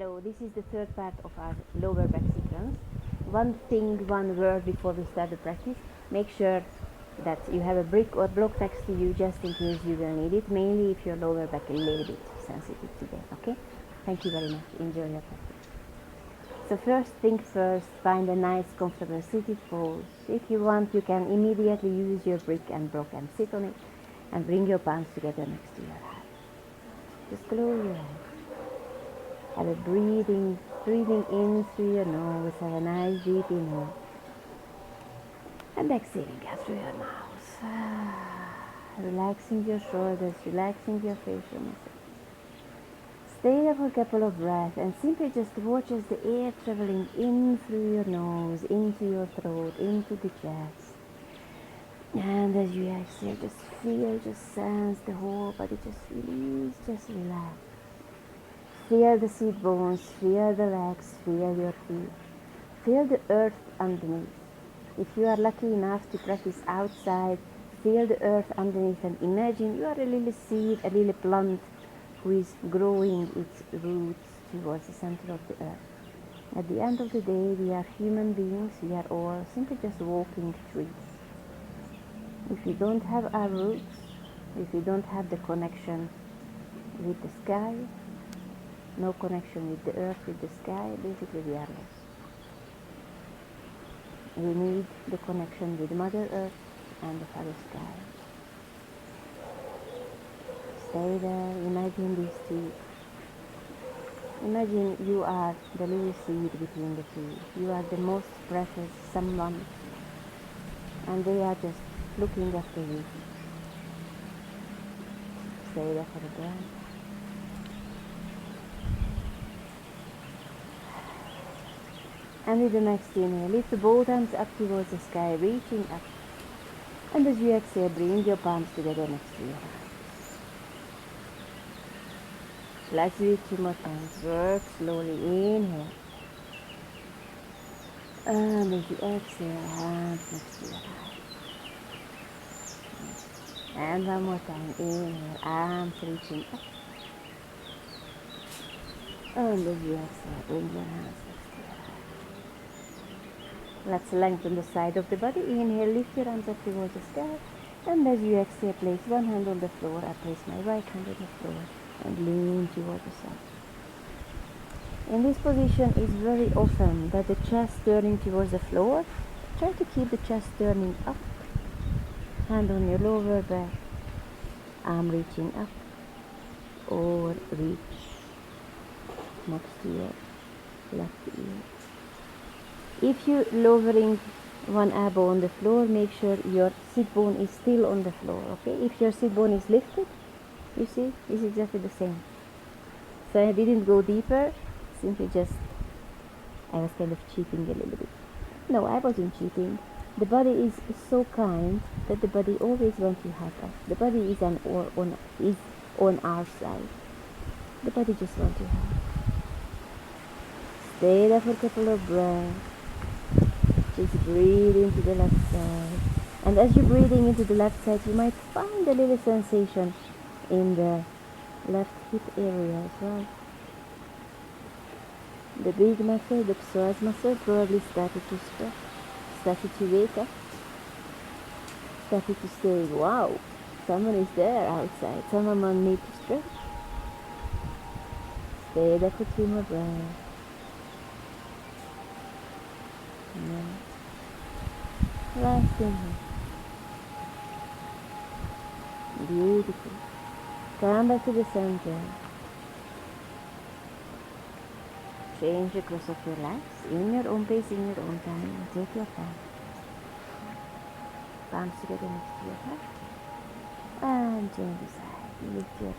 Hello, this is the third part of our lower back sequence. One thing, one word before we start the practice. Make sure that you have a brick or block next to you just in case you will need it, mainly if your lower back is a little bit sensitive today, okay? Thank you very much. Enjoy your practice. So first thing first, find a nice comfortable seated pose. If you want, you can immediately use your brick and block and sit on it and bring your palms together next to your heart. Just close your eyes. Have a breathing in through your nose. Have a nice deep inhale. And exhaling out through your mouth. Relaxing your shoulders, relaxing your facial muscles. Stay there for a couple of breaths and simply just watch as the air traveling in through your nose, into your throat, into the chest. And as you exhale, just feel, just sense the whole body, just release, just relax. Feel the seat bones, feel the legs, feel your feet. Feel the earth underneath. If you are lucky enough to practice outside, feel the earth underneath and imagine you are a little seed, a little plant who is growing its roots towards the center of the earth. At the end of the day, we are human beings, we are all simply just walking trees. If we don't have our roots, if we don't have the connection with the sky, no connection with the earth, with the sky, basically we are lost. We need the connection with Mother Earth and the Father Sky. Stay there, imagine these two. Imagine you are the little seed between the two. You are the most precious someone, and they are just looking after you. Stay there for a breath. And with the next inhale, lift both arms up towards the sky, reaching up. And as you exhale, bring your palms together next to your heart. Let's do it 2 more times. Work slowly. Inhale. And as you exhale, hands next to your heart. And one more time. Inhale, arms reaching up. And as you exhale, bring your hands next to your heart. Let's lengthen the side of the body. Inhale, lift your arms up towards the sky. And as you exhale, place one hand on the floor. I place my right hand on the floor and lean toward the side. In this position, it's very often that the chest turning towards the floor. Try to keep the chest turning up. Hand on your lower back. Arm reaching up. Or reach next to your left ear. If you're lowering one elbow on the floor, make sure your sit bone is still on the floor, okay? If your sit bone is lifted, you see, it's exactly the same. So I didn't go deeper, simply just, I was kind of cheating a little bit. No, I wasn't cheating. The body is so kind that the body always wants to help us. The body is on our side. The body just wants to help. Stay there for a couple of breaths. Just breathe into the left side. And as you're breathing into the left side, you might find a little sensation in the left hip area as well. The big muscle, the psoas muscle, probably started to stretch, started to wake up, started to say, wow, someone is there outside, someone needs to stretch. Stay there for 2 more breaths. Last inhale. Beautiful. Come back to the center. Change the cross of your legs in your own pace, in your own time. Take your time. Palms together next to your heart. And change the side. Lift your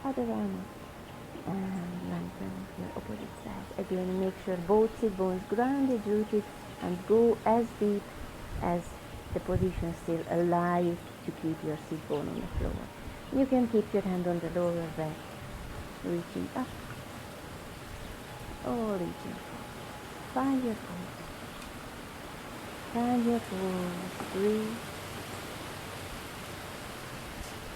other arm up. And lengthen your opposite side. Again, make sure both sit bones grounded, rooted, and go as deep as the position still allows you to keep your sit bone on the floor. You can keep your hand on the lower back, reaching up or reaching forward. Find your pose. Find your pose. Breathe.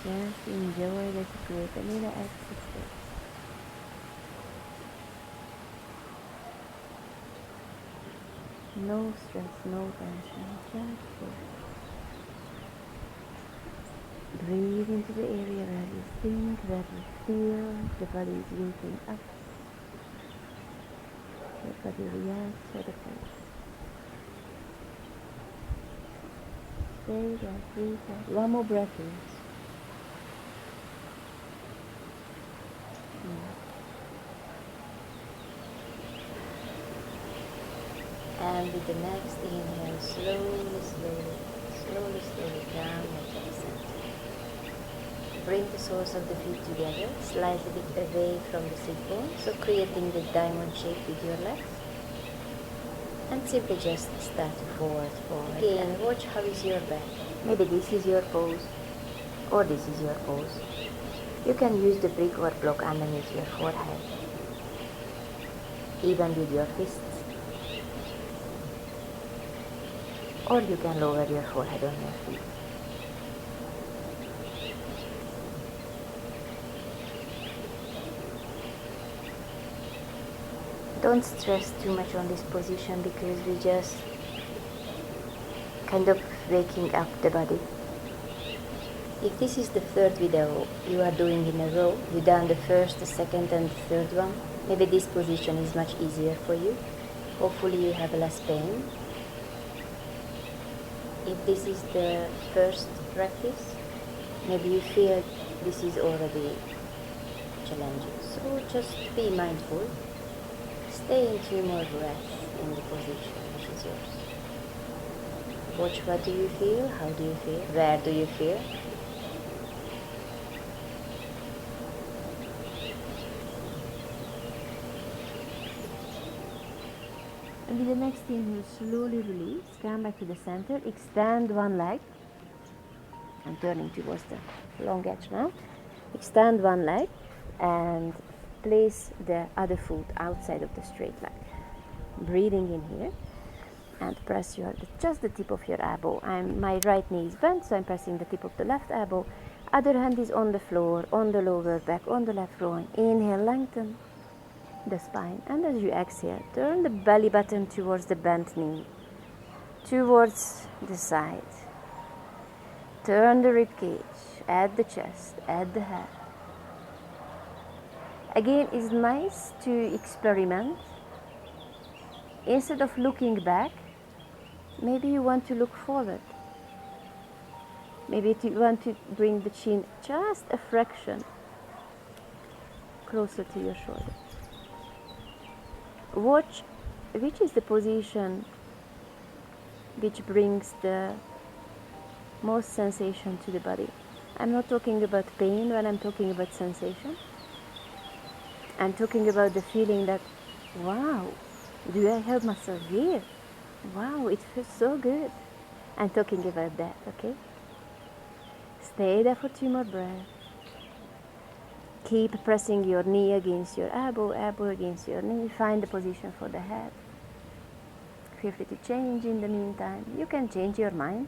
Just enjoy this great little exercise. No stress, no tension, just flow. Breathe into the area where you think, where you feel the body is waking up. Your body reacts to the place. Stay there, breathe there. One more breath in. And with the next inhale, slowly down into the center. Bring the soles of the feet together, slide a bit away from the sit bone, so creating the diamond shape with your legs. And simply just start forward. Again, watch how is your back. Maybe this is your pose, or this is your pose. You can use the brick or block underneath your forehead, even with your fists. Or you can lower your forehead on your feet. Don't stress too much on this position because we just kind of waking up the body. If this is the third video you are doing in a row, you've done the first, the second and the third one, maybe this position is much easier for you. Hopefully you have less pain. If this is the first practice, maybe you feel this is already challenging. So just be mindful. Stay in 2 more breaths in the position which is yours. Watch what do you feel, how do you feel, where do you feel. And with the next inhale, slowly release, come back to the center, extend one leg. I'm turning towards the long edge now. Extend one leg and place the other foot outside of the straight leg. Breathing in here and press just the tip of your elbow. My right knee is bent, so I'm pressing the tip of the left elbow. Other hand is on the floor, on the lower back, on the left groin. Inhale, lengthen the spine, and as you exhale, turn the belly button towards the bent knee, towards the side. Turn the rib cage, at the chest, at the head. Again, it's nice to experiment. Instead of looking back, maybe you want to look forward. Maybe you want to bring the chin just a fraction closer to your shoulder. Watch which is the position which brings the most sensation to the body. I'm not talking about pain when I'm talking about sensation. I'm talking about the feeling that, wow, do I have myself here? Wow, it feels so good. I'm talking about that, okay? Stay there for 2 more breaths. Keep pressing your knee against your elbow, elbow against your knee. Find the position for the head. Feel free to change in the meantime. You can change your mind,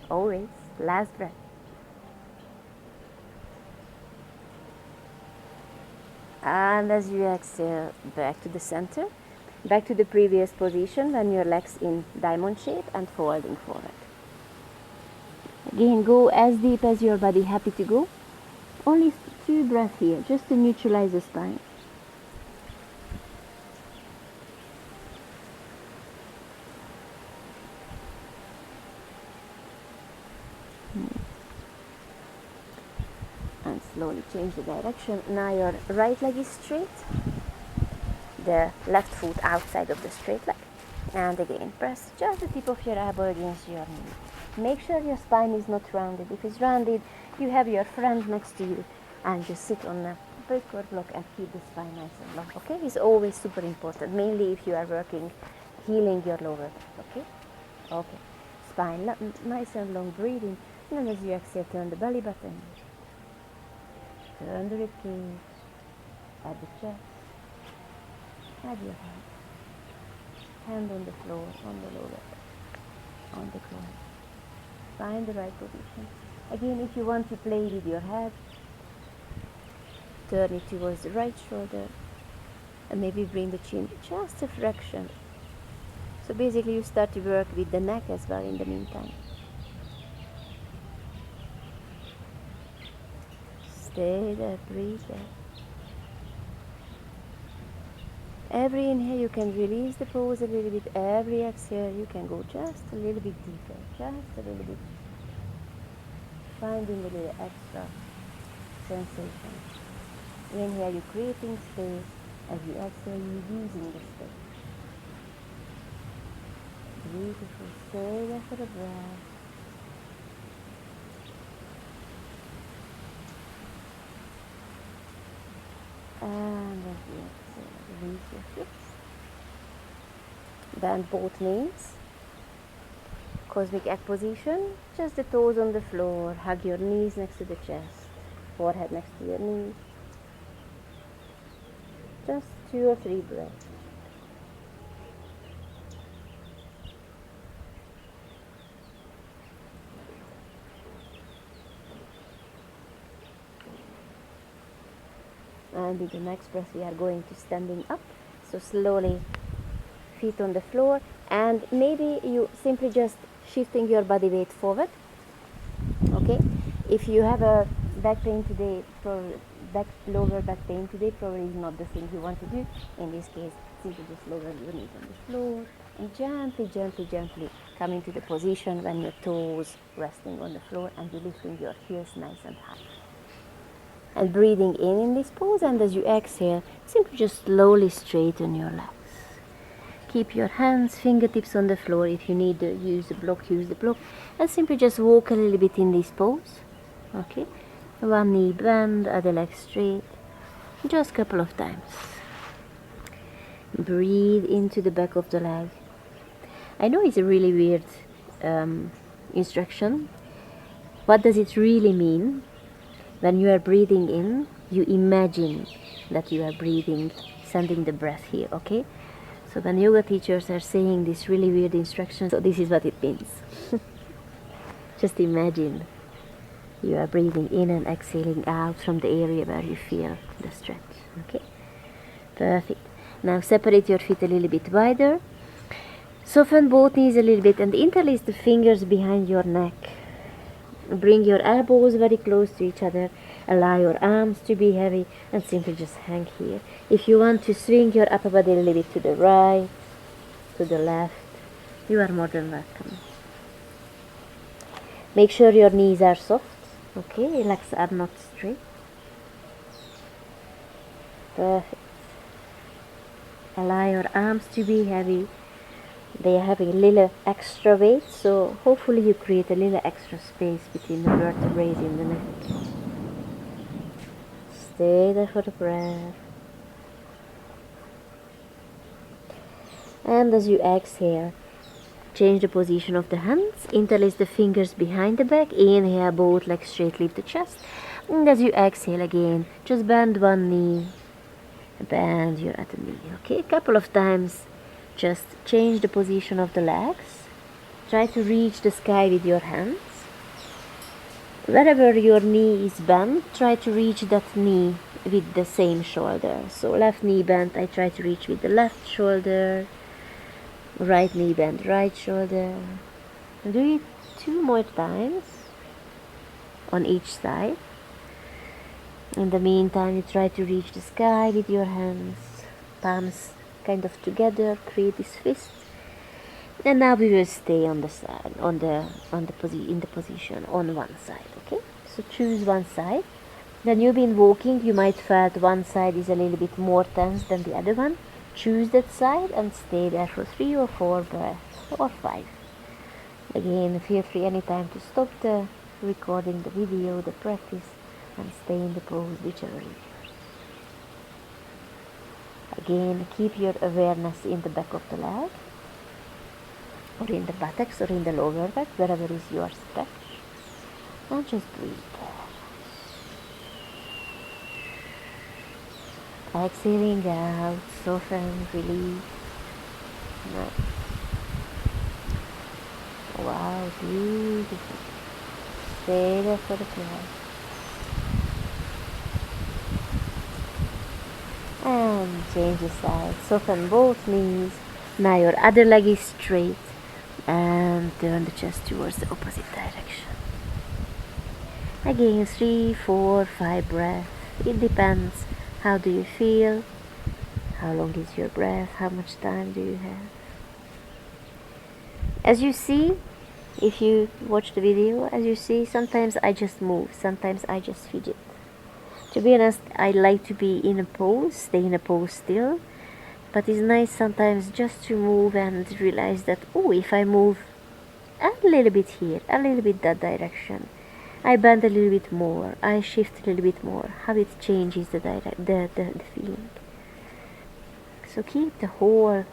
always. Last breath. And as you exhale, back to the center, back to the previous position when your legs in diamond shape and folding forward. Again, go as deep as your body happy to go. Only 2 breaths here, just to neutralize the spine. And slowly change the direction. Now your right leg is straight, the left foot outside of the straight leg. And again, press just the tip of your elbow against your knee. Make sure your spine is not rounded. If it's rounded, you have your friend next to you and just sit on a brick or block and keep the spine nice and long. Okay, it's always super important, mainly if you are working, healing your lower back. Okay, okay. Spine nice and long, breathing. And then as you exhale, turn the belly button. Turn the rib cage at the chest, at your head. Hand on the floor, on the lower back, on the ground. Find the right position. Again, if you want to play with your head, turn it towards the right shoulder and maybe bring the chin just a fraction So basically you start to work with the neck as well in the meantime. Stay there, breathe there. Every inhale you can release the pose a little bit. Every exhale you can go just a little bit deeper, just a little bit. Finding a little extra sensation. Inhale, you're creating space. As you exhale, you're using the space. Beautiful. Stay there for the breath. And as you exhale, release your hips. Bend both knees. Cosmic egg position. Just the toes on the floor. Hug your knees next to the chest. Forehead next to your knees. Just 2 or 3 breaths. And in the next breath we are going to standing up. So slowly feet on the floor, and maybe you simply just shifting your body weight forward. Okay, if you have a back pain today, lower back pain today, probably is not the thing you want to do. In this case, simply just lower your knees on the floor and gently come into the position when your toes resting on the floor and you're lifting your heels nice and high. And breathing in this pose, and as you exhale, simply just slowly straighten your legs. Keep your hands, fingertips on the floor. If you need to use the block, and simply just walk a little bit in this pose. Okay, one knee bend, other leg straight, just a couple of times. Breathe into the back of the leg. I know it's a really weird instruction. What does it really mean? When you are breathing in, you imagine that you are breathing, sending the breath here, okay? So when yoga teachers are saying this really weird instruction, so this is what it means. Just imagine you are breathing in and exhaling out from the area where you feel the stretch, okay? Perfect. Now separate your feet a little bit wider. Soften both knees a little bit and interlace the fingers behind your neck. Bring your elbows very close to each other. Allow your arms to be heavy and simply just hang here. If you want to swing your upper body a little bit to the right, to the left, you are more than welcome. Make sure your knees are soft. Okay, legs are not straight. Perfect. Allow your arms to be heavy. They are having a little extra weight, so hopefully you create a little extra space between the vertebrae in the neck. Stay there for the breath. And as you exhale, change the position of the hands. Interlace the fingers behind the back. Inhale, both legs straight, lift the chest. And as you exhale again, just bend one knee, bend your other knee. Okay, a couple of times. Just change the position of the legs. Try to reach the sky with your hands. Wherever your knee is bent, try to reach that knee with the same shoulder. So left knee bent, I try to reach with the left shoulder. Right knee bent, right shoulder. Do it 2 more times on each side. In the meantime, you try to reach the sky with your hands, palms kind of together, create this fist. And now we will stay on the side, in the position on one side. Okay, so choose one side. When you've been walking, you might felt one side is a little bit more tense than the other one. Choose that side and stay there for 3 or 4 breaths or 5. Again, feel free anytime to stop the recording, the video, the practice, and stay in the pose, whichever is yours. Again, keep your awareness in the back of the leg, or in the buttocks, or in the lower back, wherever is your stretch, and just breathe. Exhaling out, soften, release. Nice. Wow, beautiful. Stay there for the breath. And change the side. Soften both knees. Now your other leg is straight and turn the chest towards the opposite direction. Again, 3, 4, 5 breaths. It depends. How do you feel? How long is your breath? How much time do you have? As you see, if you watch the video, as you see, sometimes I just move, sometimes I just fidget. To be honest, I like to be in a pose, stay in a pose still, but it's nice sometimes just to move and realize that, oh, if I move a little bit here, a little bit that direction, I bend a little bit more, I shift a little bit more, how it changes the feeling. So keep the whole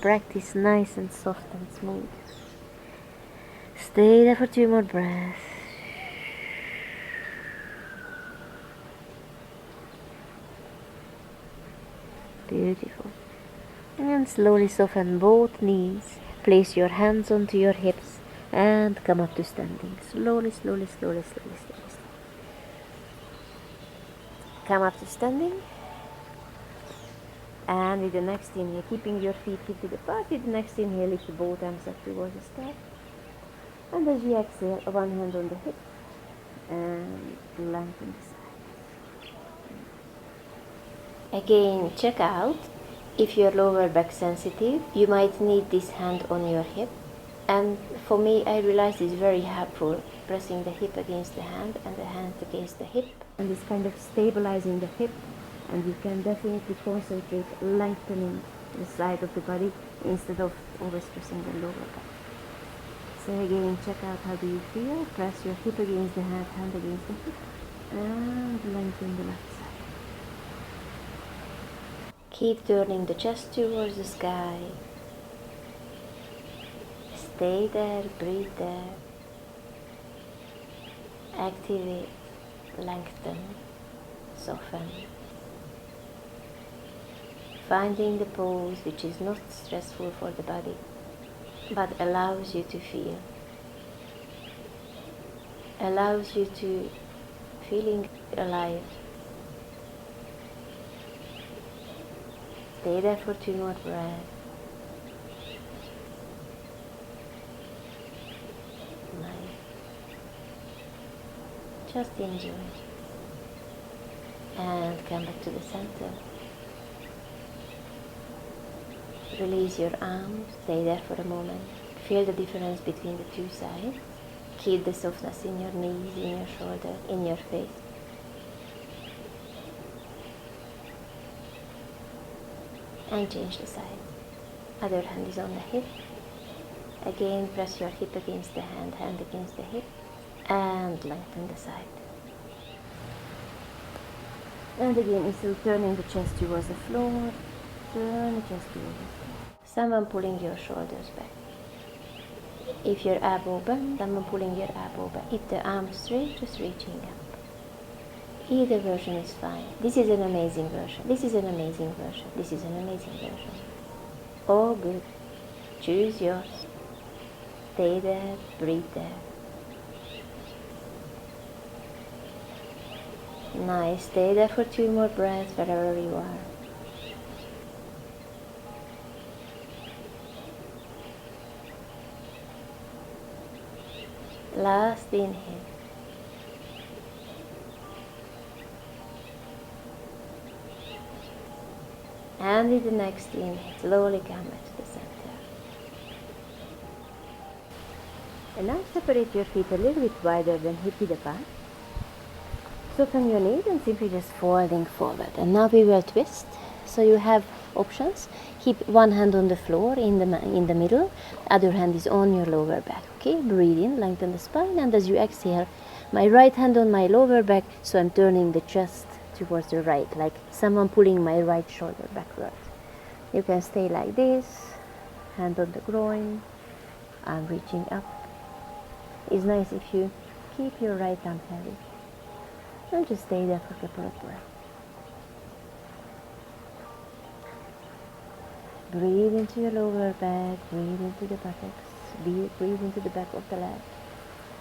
practice nice and soft and smooth. Stay there for 2 more breaths. Beautiful. And slowly soften both knees. Place your hands onto your hips and come up to standing. Slowly, slowly, slowly, slowly, slowly. Come up to standing. And with the next inhale, keeping your feet hip width apart, with the next inhale, lift the both arms up towards the sky. And as you exhale, one hand on the hip and lengthen the side. Again, check out if you're lower back sensitive, you might need this hand on your hip. And for me, I realized it's very helpful, pressing the hip against the hand and the hand against the hip. And it's kind of stabilizing the hip, and you can definitely concentrate lengthening the side of the body instead of always pressing the lower back. So again, check out how do you feel. Press your hip against the hand, hand against the hip, and lengthen the left side. Keep turning the chest towards the sky. Stay there, breathe there. Activate, lengthen, soften. Finding the pose which is not stressful for the body, but allows you to feel. Allows you to feeling alive. Stay there for 2 more breaths. Nice. Just enjoy. And come back to the center. Release your arms, stay there for a moment. Feel the difference between the two sides. Keep the softness in your knees, in your shoulder, in your face. And change the side. Other hand is on the hip. Again, press your hip against the hand, hand against the hip, and lengthen the side. And again, instead of turning the chest towards the floor, turn the chest towards the floor. Someone pulling your shoulders back. If your elbow bent, someone pulling your elbow back. If the arm straight, just reaching up. Either version is fine. This is an amazing version. This is an amazing version. This is an amazing version. All good. Choose yours. Stay there, breathe there. Nice. Stay there for 2 more breaths wherever you are. Last inhale. And with the next inhale, slowly come back to the center. And now separate your feet a little bit wider than hip width apart. Soften your knees and simply just folding forward. And now we will twist. So you have options. Keep one hand on the floor in the middle. Other hand is on your lower back. Okay, breathe in, lengthen the spine, and as you exhale, my right hand on my lower back, so I'm turning the chest towards the right, like someone pulling my right shoulder backward. You can stay like this, hand on the groin, arm reaching up. It's nice if you keep your right arm heavy. And just stay there for a couple of breaths. Breathe into your lower back, breathe into the buttocks, breathe into the back of the leg.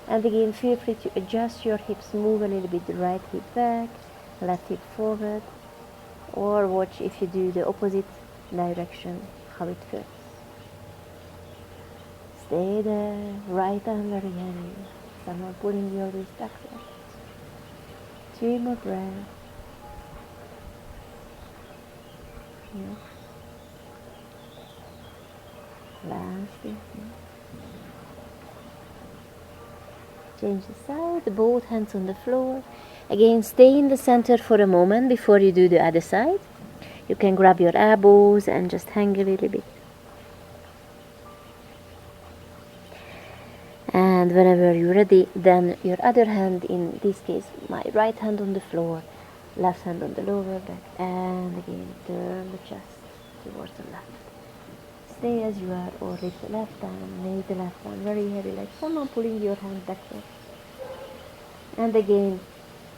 And again, feel free to adjust your hips, move a little bit the right hip back, left hip forward, or watch if you do the opposite direction, how it feels. Stay there, right arm very heavy. Someone pulling your wrist backward. 3 more breaths. Yeah. Last. Change the side, both hands on the floor. Again, stay in the center for a moment before you do the other side. You can grab your elbows and just hang a little bit. And whenever you're ready, then your other hand, in this case, my right hand on the floor, left hand on the lower back, and again, turn the chest towards the left. Stay as you are, or lift the left arm, make the left arm very heavy, like someone pulling your hand backward. And again,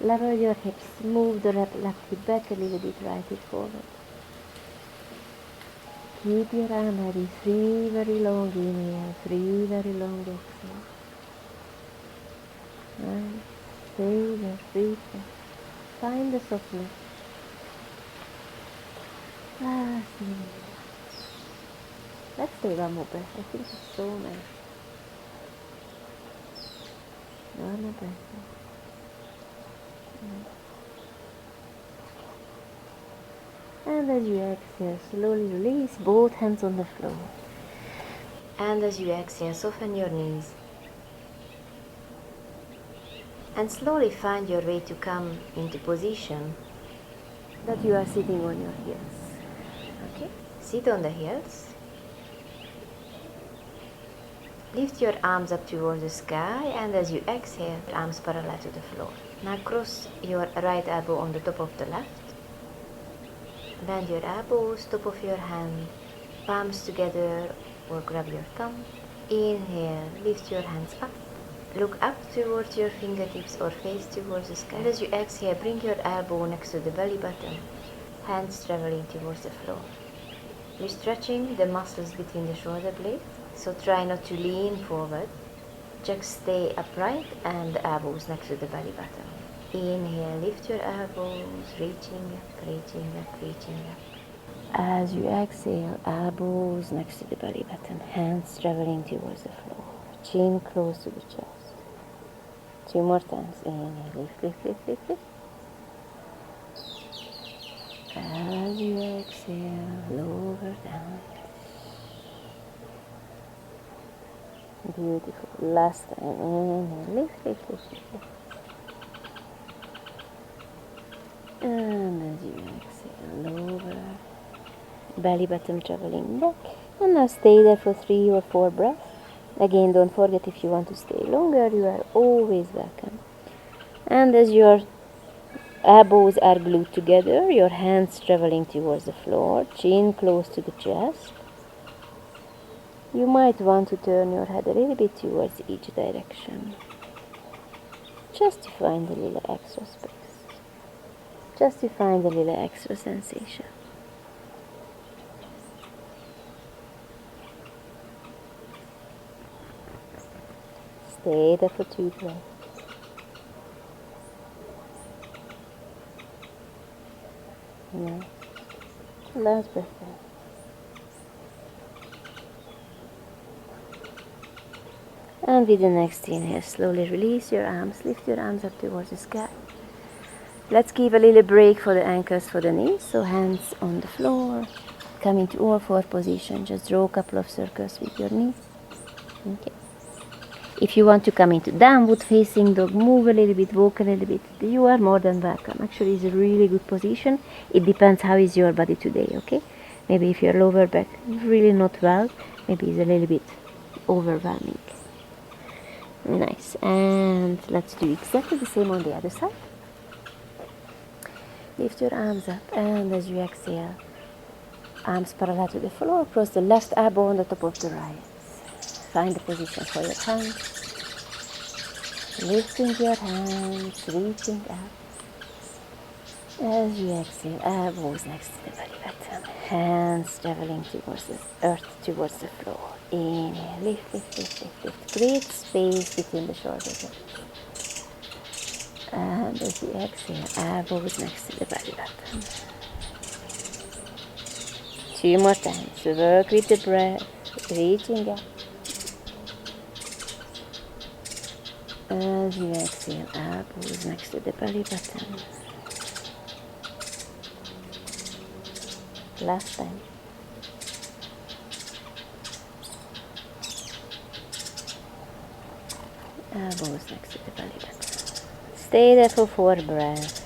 level your hips, move the left hip back a little bit, right hip forward. Keep your arm heavy, 3 very long inhale, 3 very long exhale. And stay there, breathe there. Find the softness. Last inhale. Let's take one more breath. I think it's so nice. One more breath. And as you exhale, slowly release both hands on the floor. And as you exhale, soften your knees. And slowly find your way to come into position that you are sitting on your heels. Okay? Sit on the heels. Lift your arms up towards the sky, and as you exhale, arms parallel to the floor. Now cross your right elbow on the top of the left. Bend your elbows, top of your hand, palms together or grab your thumb. Inhale, lift your hands up. Look up towards your fingertips or face towards the sky. And as you exhale, bring your elbow next to the belly button, hands traveling towards the floor. You're stretching the muscles between the shoulder blades, so try not to lean forward. Just stay upright and the elbows next to the belly button. Inhale, lift your elbows, reaching up, reaching up, reaching up. As you exhale, elbows next to the belly button, hands traveling towards the floor, chin close to the chest. 2 more times. Inhale, lift, lift, lift, lift, lift. As you exhale, lower down. Beautiful. Last time. Inhale, lift, lift, lift, lift. And as you exhale, lower. Belly button traveling back. And now stay there for 3 or 4 breaths. Again, don't forget, if you want to stay longer, you are always welcome. And as your elbows are glued together, your hands traveling towards the floor, chin close to the chest. You might want to turn your head a little bit towards each direction, just to find a little extra space, just to find a little extra sensation. Stay there for 2 breaths. Yeah. Last breath. And with the next inhale, slowly release your arms, lift your arms up towards the sky. Let's give a little break for the ankles, for the knees. So hands on the floor, come into all 4 position. Just draw a couple of circles with your knees. Okay. If you want to come into downward facing dog, move a little bit, walk a little bit, you are more than welcome. Actually, it's a really good position. It depends how is your body today, okay? Maybe if your lower back is really not well, maybe it's a little bit overwhelming. Nice. And let's do exactly the same on the other side. Lift your arms up, and as you exhale, arms parallel to the floor, cross the left elbow on the top of the right. Find the position for your hands. Lifting your hands, reaching up. As you exhale, elbows next to the belly button. Hands traveling towards the earth, towards the floor. Inhale, lift, lift, lift, lift, lift. Create space between the shoulders. And as you exhale, elbows next to the belly button. 2 Few more times. Work with the breath, reaching up. As you exhale, elbows next to the belly button. Last time. Elbows next to the belly button. Stay there for 4 breaths.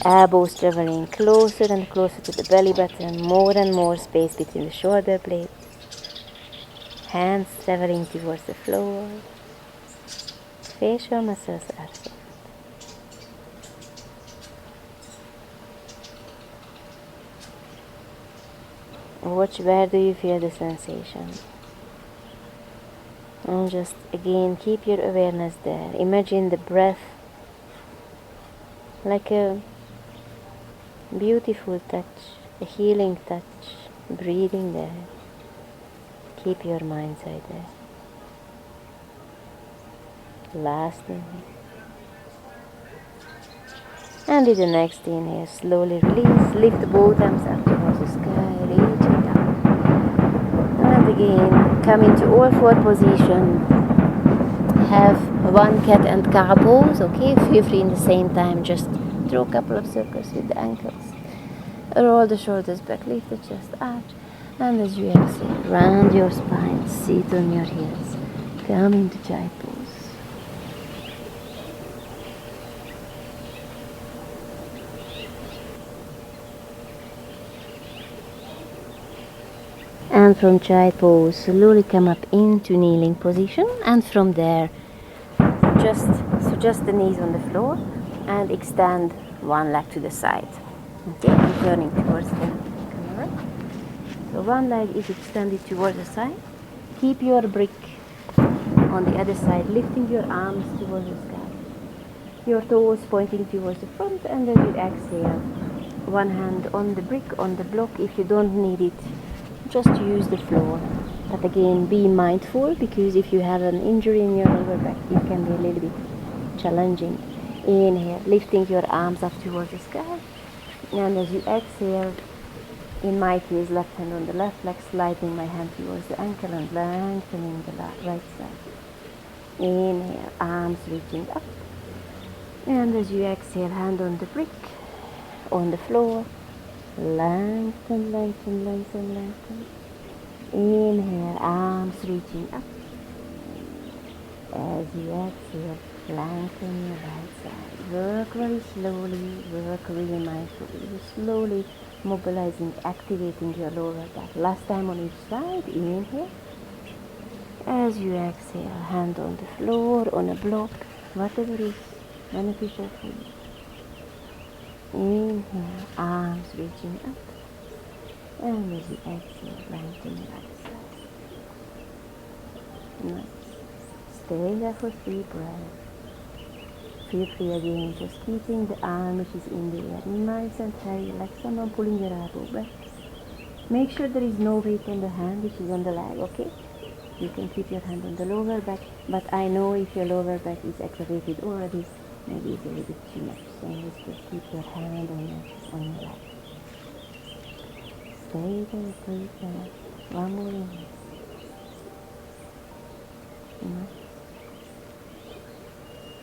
Elbows traveling closer and closer to the belly button, more and more space between the shoulder blades. Hands traveling towards the floor. Facial muscles are soft. Watch where do you feel the sensation. And just again keep your awareness there. Imagine the breath like a beautiful touch, a healing touch, breathing there. Keep your mind right there. Last inhale. And with the next inhale, slowly release. Lift both arms up towards the sky, reaching up. And again, come into all 4 position. Have 1 cat and cow pose, okay? Feel free in the same time, just draw a couple of circles with the ankles. Roll the shoulders back, lift the chest out. And as you exhale, round your spine, sit on your heels. Come into child pose. And from child pose, slowly come up into kneeling position. And from there, just the knees on the floor and extend one leg to the side. Okay, I'm turning towards the camera. So one leg is extended towards the side. Keep your brick on the other side, lifting your arms towards the sky. Your toes pointing towards the front, and then you exhale. One hand on the brick, on the block. If you don't need it, just use the floor. But again, be mindful, because if you have an injury in your lower back, it can be a little bit challenging. Inhale, lifting your arms up towards the sky. And as you exhale, in my case, left hand on the left leg, sliding my hand towards the ankle and lengthening the right side. Inhale, arms reaching up. And as you exhale, hand on the brick, on the floor. Lengthen, lengthen, lengthen, lengthen. Inhale, arms reaching up. As you exhale, lengthen your right side. Work very slowly, work really mindfully. Slowly mobilizing, activating your lower back. Last time on each side, inhale. As you exhale, hand on the floor, on a block, whatever is beneficial for you. Inhale, arms reaching up. And as you exhale, lengthen your right side. Nice. Stay there for 3 breaths. Feel free again, just keeping the arm which is in the air nice and high, like someone pulling your elbow back. Make sure there is no weight on the hand which is on the leg, okay? You can keep your hand on the lower back, but I know if your lower back is activated already, maybe it's a little bit too much. So just keep your hand on your leg. Stay there, breathe there. One more inhale.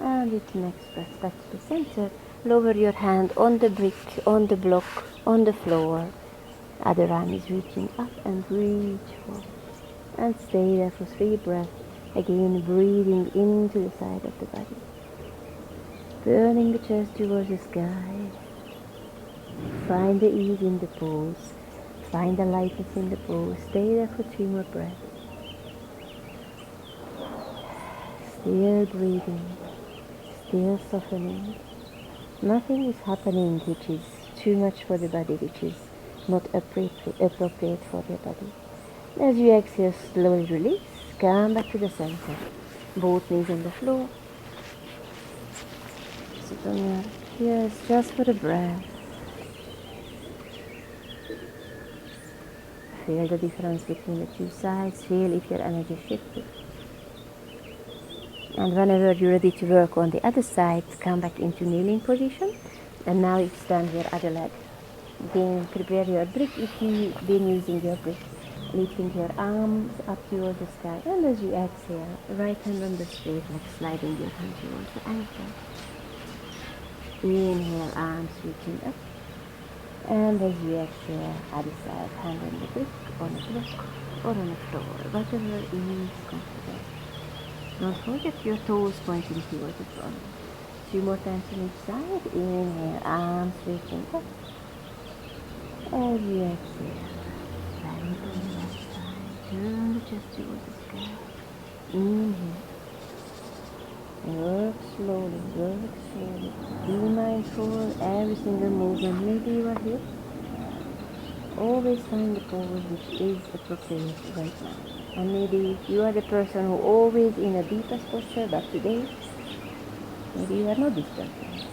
And with the next breath, back to the center. Lower your hand on the brick, on the block, on the floor. Other arm is reaching up and reach forward. And stay there for 3 breaths. Again, breathing into the side of the body. Turning the chest towards the sky. Find the ease in the pose. Find the lightness in the pose. Stay there for 3 more breaths. Still breathing. Still softening. Nothing is happening which is too much for the body, which is not appropriate for your body. As you exhale, slowly release. Come back to the center. Both knees on the floor. Sit on your heels just for a breath. Feel the difference between the 2 sides. Feel if your energy shifted. And whenever you're ready to work on the other side, come back into kneeling position. And now extend your other leg. Again, prepare your brick if you've been using your brick. Lifting your arms up towards the sky, and as you exhale, right hand on the straight, like sliding your hand towards the ankle. Inhale, arms reaching up, and as you exhale, other side, hand on the brick, on the block, or on the floor, whatever is comfortable. Don't forget your toes pointing towards the front. 2 more times on each side. Inhale, arms reaching up. As you exhale, bend on the left side, turn the chest towards the sky. Inhale. Work slowly, work slowly. Be mindful every single movement. Maybe you are here. Always find the pose which is appropriate right now. And maybe you are the person who always in a deepest posture, but today, maybe you are not this person.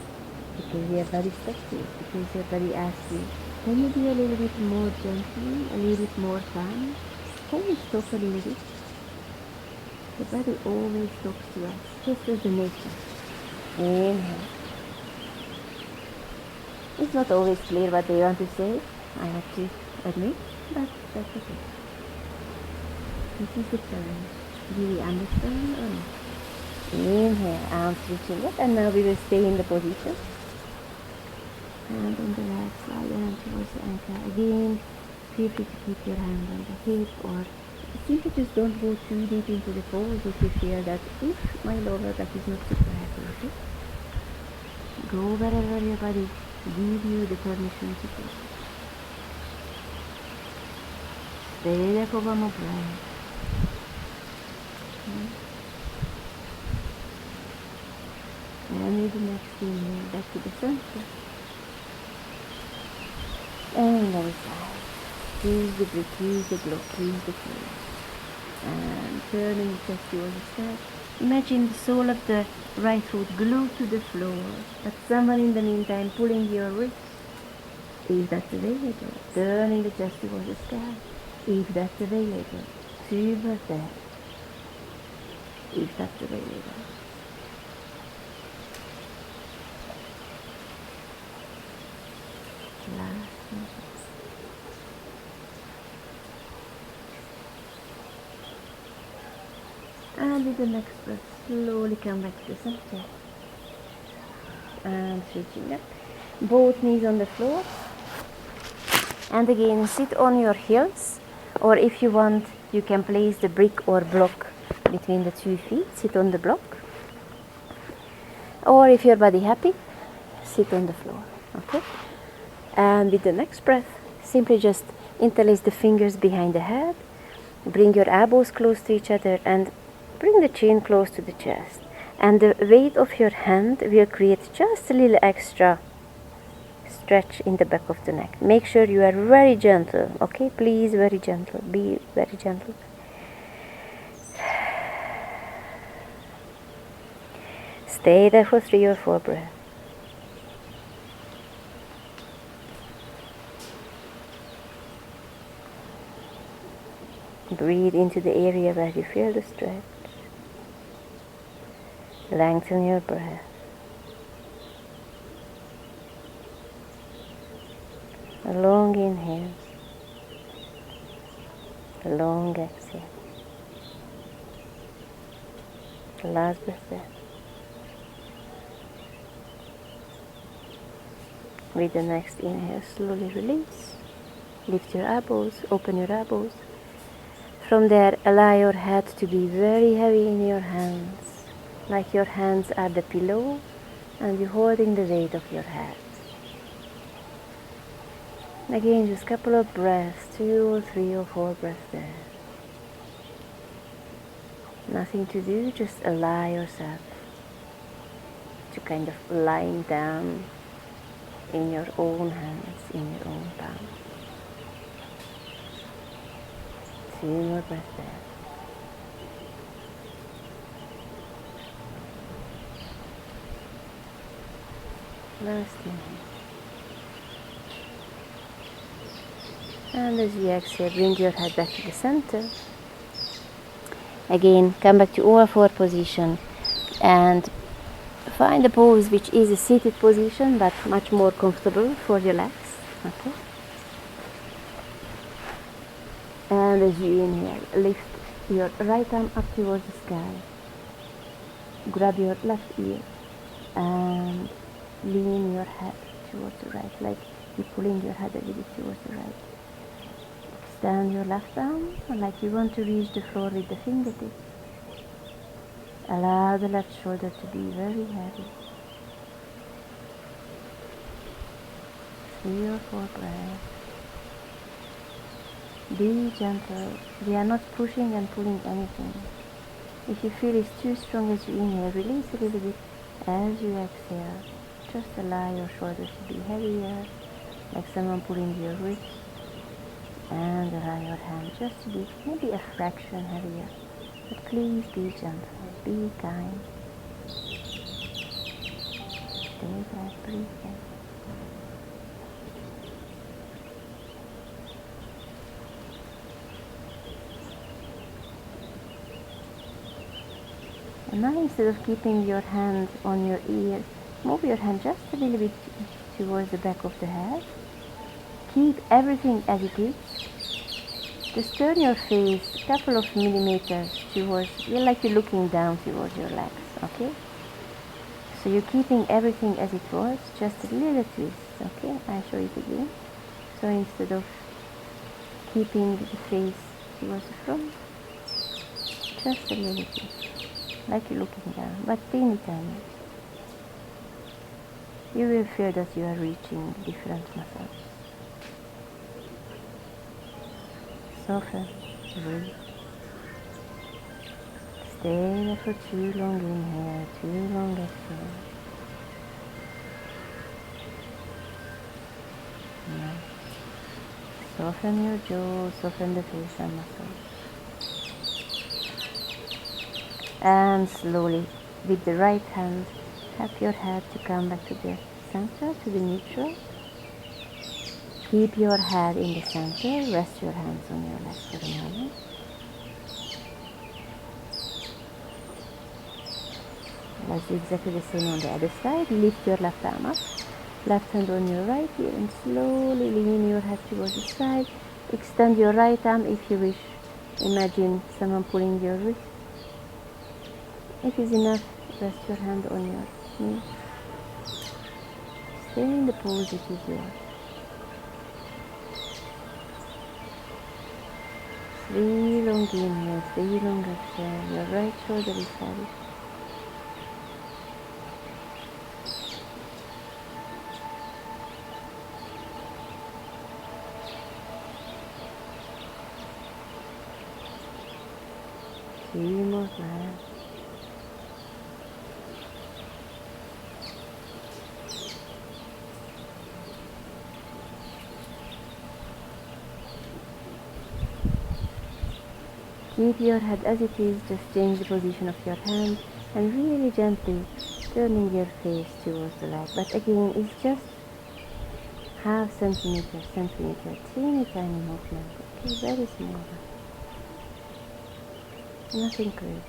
Because your body stops you, because your body asks you, can you be a little bit more gentle, a little bit more calm? Can you stop a little bit? The body always talks to us, just as the nature. Inhale. It's not always clear what they want to say, I have to admit, but that's okay. This is the challenge. Do we understand or not? Inhale, arms reaching up, and now we will stay in the position. Hand on the leg, slide your hand towards the ankle. Again, feel free to keep your hand on the hip, or simply just don't go too deep into the pose if you feel that if my lower back is not super happy, okay? Go wherever your body gives you the permission to go. Stay there for one more breath. And with the next inhale, back to the center. And other side. Use the brick, use the block, use the floor. And turning the chest towards the sky. Imagine the sole of the right foot glued to the floor, but someone in the meantime pulling your wrist, if that's available. Turning the chest towards the sky, if that's available. Super there, if that's available. Last one. And with the next breath, slowly come back to the center. And reaching up. Both knees on the floor. And again, sit on your heels. Or if you want, you can place the brick or block between the 2 feet. Sit on the block. Or if your body happy, sit on the floor. Okay? And with the next breath, simply just interlace the fingers behind the head. Bring your elbows close to each other and bring the chin close to the chest. And the weight of your hand will create just a little extra stretch in the back of the neck. Make sure you are very gentle, okay? Please, very gentle. Be very gentle. Stay there for 3 or 4 breaths. Breathe into the area where you feel the stretch. Lengthen your breath. A long inhale. A long exhale. The last breath there. With the next inhale, slowly release. Lift your elbows, open your elbows. From there, allow your head to be very heavy in your hands, like your hands are the pillow and you're holding the weight of your head. Again, just a couple of breaths, 2 or 3 or 4 breaths there. Nothing to do, just allow yourself to kind of lying down in your own hands, in your own palm. 2 more breaths there. Last inhale. And as you exhale, bring your head back to the center. Again, come back to all 4 position and find a pose which is a seated position but much more comfortable for your legs. Okay? And as you inhale, lift your right arm up towards the sky. Grab your left ear and lean your head towards the right, like you're pulling your head a little bit towards the right. Extend your left arm like you want to reach the floor with the fingertips. Allow the left shoulder to be very heavy. 3 or 4 breaths. Be gentle. We are not pushing and pulling anything. If you feel it's too strong as you inhale, release a little bit as you exhale. Just allow your shoulders to be heavier, like someone pulling your wrist, and allow your hand just to be maybe a fraction heavier. But please be gentle, be kind. Stay back, breathe in. And now instead of keeping your hand on your ear, move your hand just a little bit towards the back of the head. Keep everything as it is. Just turn your face a couple of millimeters towards, like you're looking down towards your legs, okay? So you're keeping everything as it was, just a little twist, okay? I'll show it again. So instead of keeping the face towards the front, just a little twist, like you're looking down, but teeny tiny. You will feel that you are reaching different muscles. Soften, breathe. Stay there for too long inhale, too long exhale. No. Soften your jaw, soften the facial muscles. And slowly, with the right hand, help your head to come back to the center, to the neutral. Keep your head in the center, rest your hands on your lap for a moment. Let's do exactly the same on the other side. Lift your left arm up, left hand on your right ear, and slowly lean your head towards the side. Extend your right arm if you wish. Imagine someone pulling your wrist. If it's enough, rest your hand on your knee. Stay in the pose it is yours. 3 long inhales, 3 long exhales. Your right shoulder is heavy. Three more breaths. Keep your head as it is, just change the position of your hand and really gently turning your face towards the light. But again, it's just half centimeter, teeny tiny movement. Okay, very small. Nothing crazy.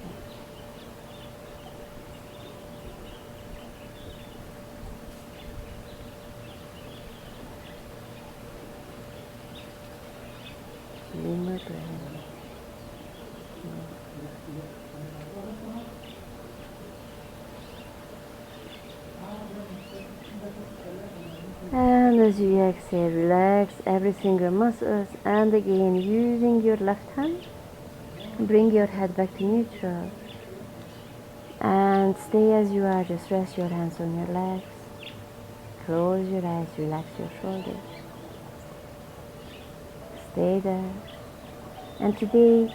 Limber breath. And as you exhale, relax every single muscle, and again using your left hand, bring your head back to neutral and stay as you are. Just rest your hands on your legs, close your eyes, relax your shoulders, stay there. And today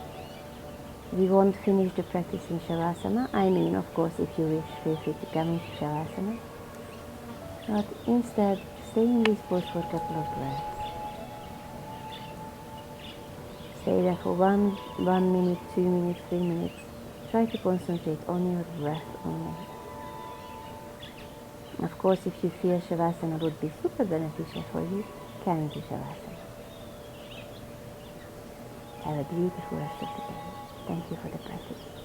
we won't finish the practice in Shavasana. I mean, of course, if you wish, feel free to come into Shavasana, but instead stay in this pose for a couple of breaths. Stay there for 1 minute, 2 minutes, 3 minutes. Try to concentrate on your breath only. Of course, if you feel Shavasana would be super beneficial for you, come into Shavasana. Have a beautiful rest of the day. Thank you for the practice.